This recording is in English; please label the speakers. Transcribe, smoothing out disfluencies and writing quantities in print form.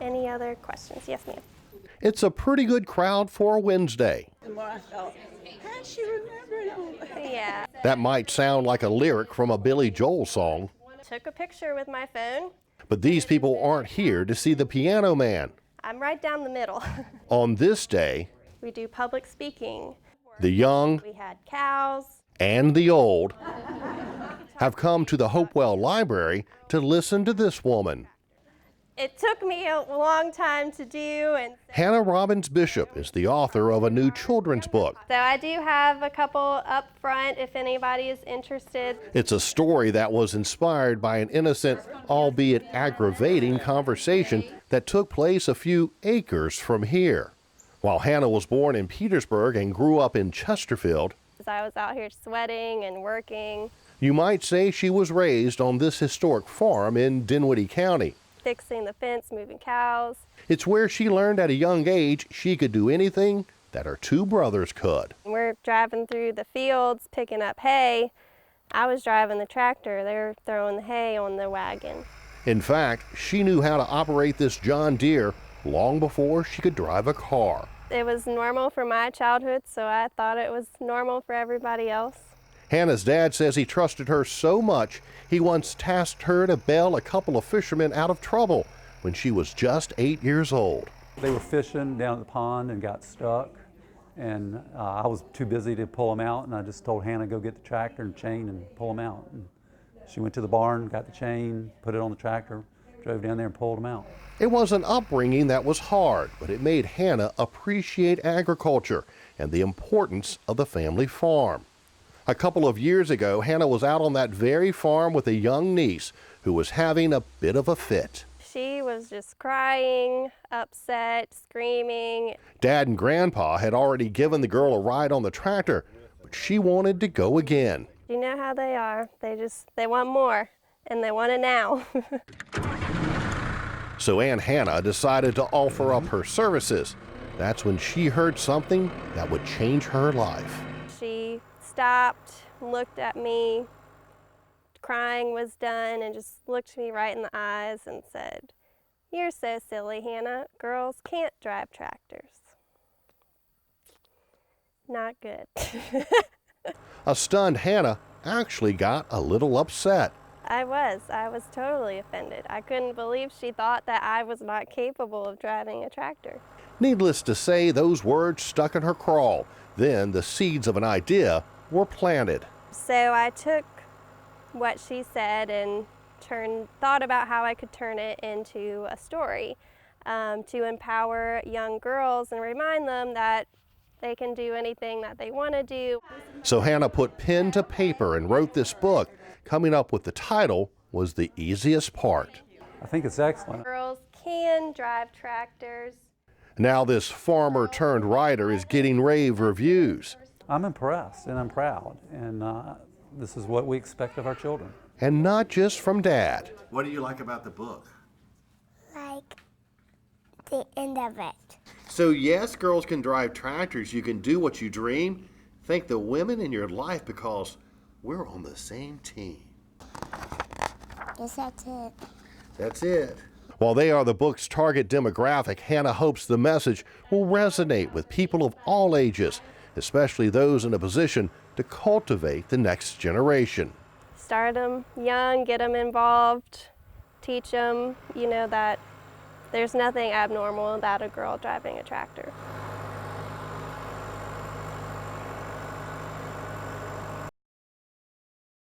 Speaker 1: Any other questions? Yes, ma'am.
Speaker 2: It's a pretty good crowd for a Wednesday.
Speaker 3: The more I thought, how she remembered all that?
Speaker 1: Yeah.
Speaker 2: That might sound like a lyric from a Billy Joel song,
Speaker 1: Took a picture with my phone.
Speaker 2: but these people aren't here to see the Piano Man.
Speaker 1: I'm right down the middle.
Speaker 2: On this day,
Speaker 1: We do public speaking.
Speaker 2: the young
Speaker 1: We had cows.
Speaker 2: and the old have come to the Hopewell Library to listen to this woman.
Speaker 1: It took me a long time to do, and
Speaker 2: Hannah Robbins Bishop is the author of a new children's book.
Speaker 1: so I do have a couple up front if anybody is interested.
Speaker 2: It's a story that was inspired by an innocent, albeit aggravating, conversation that took place a few acres from here. While Hannah was born in Petersburg and grew up in Chesterfield,
Speaker 1: I was out here sweating and working,
Speaker 2: you might say she was raised on this historic farm in Dinwiddie County.
Speaker 1: fixing the fence, moving cows.
Speaker 2: It's where she learned at a young age she could do anything that her two brothers could.
Speaker 1: We're driving through the fields, picking up hay. I was driving the tractor. They were throwing the hay on the wagon.
Speaker 2: In fact, she knew how to operate this John Deere long before she could drive a car.
Speaker 1: It was normal for my childhood, so I thought it was normal for everybody else.
Speaker 2: Hannah's dad says he trusted her so much, he once tasked her to bail a couple of fishermen out of trouble when she was just 8 years old.
Speaker 4: They were fishing down at the pond and got stuck, and I was too busy to pull them out, and I just told Hannah, go get the tractor and chain and pull them out. And she went to the barn, got the chain, put it on the tractor, drove down there and pulled them out.
Speaker 2: It was an upbringing that was hard, but it made Hannah appreciate agriculture and the importance of the family farm. A couple of years ago, Hannah was out on that very farm with a young niece who was having a bit of a fit.
Speaker 1: She was just crying, upset, screaming.
Speaker 2: Dad and Grandpa had already given the girl a ride on the tractor, but she wanted to go again.
Speaker 1: You know how they are. They want more, and they want it now.
Speaker 2: So Aunt Hannah decided to offer up her services. That's when she heard something that would change her life.
Speaker 1: She stopped, looked at me, crying was done, and just looked me right in the eyes and said, "You're so silly, Hannah. Girls can't drive tractors." Not good.
Speaker 2: A stunned Hannah actually got a little upset.
Speaker 1: I was totally offended. I couldn't believe she thought that I was not capable of driving a tractor.
Speaker 2: Needless to say, those words stuck in her craw. Then the seeds of an idea were planted.
Speaker 1: So I took what she said and thought about how I could turn it into a story to empower young girls and remind them that they can do anything that they want to do.
Speaker 2: So Hannah put pen to paper and wrote this book. Coming up with the title was the easiest part.
Speaker 4: I think it's excellent.
Speaker 1: Girls can drive tractors.
Speaker 2: Now this farmer turned writer is getting rave reviews.
Speaker 4: I'm impressed and I'm proud, and this is what we expect of our children.
Speaker 2: And not just from Dad.
Speaker 5: What do you like about the book?
Speaker 6: Like the end of it.
Speaker 5: So yes, girls can drive tractors. You can do what you dream. Thank the women in your life because we're on the same team.
Speaker 6: Yes, that's it.
Speaker 5: That's it.
Speaker 2: While they are the book's target demographic, Hannah hopes the message will resonate with people of all ages, especially those in a position to cultivate the next generation.
Speaker 1: Start them young, get them involved, teach them, that there's nothing abnormal about a girl driving a tractor.